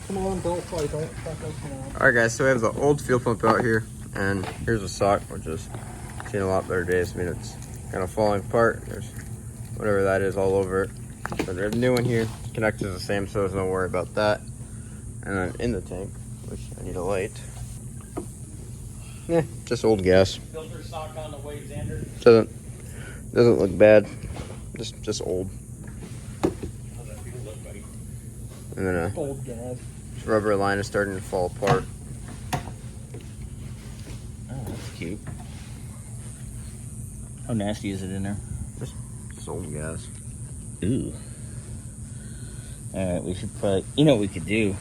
Come on, don't fight. Don't fuck us. Come on. Alright guys, so we have the old fuel pump out here, and here's a sock, which is seen a lot better days. I mean, it's kind of falling apart. There's whatever that is all over it. But there's a new one here, connected the same, so there's no worry about that. And then in the tank, which I need a light. Just old gas. Filter sock on the way, Xander. Doesn't look bad. Just old. How's that feel look, buddy? And then Old gas. this rubber line is starting to fall apart. Oh, that's cute. How nasty is it in there? Just old gas. Ooh. Alright, we should probably... You know what we could do?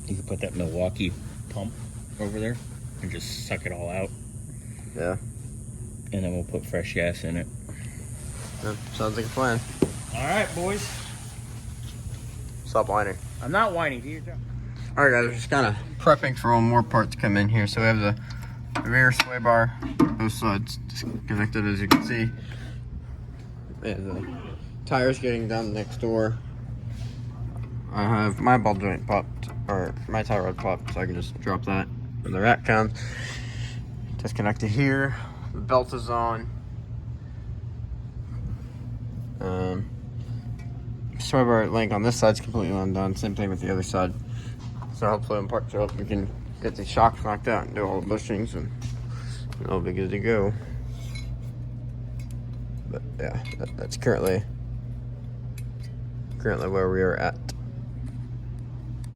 You could put that Milwaukee pump over there and just suck it all out. Yeah. And then we'll put fresh gas in it. Yeah, sounds like a plan. Alright, boys. Stop whining. I'm not whining. Do your job. Alright guys, we're just kind of prepping for one more part to come in here. So we have the rear sway bar, both sides disconnected as you can see. And the tires getting down next door. I have my ball joint popped, or my tie rod popped, so I can just drop that when the rack comes. Disconnected here. The belt is on. Sway bar link on this side's completely undone. Same thing with the other side. So hopefully when parts are up, we can get the shocks knocked out and do all the bushings, and it'll be good to go. But yeah, that's currently where we are at.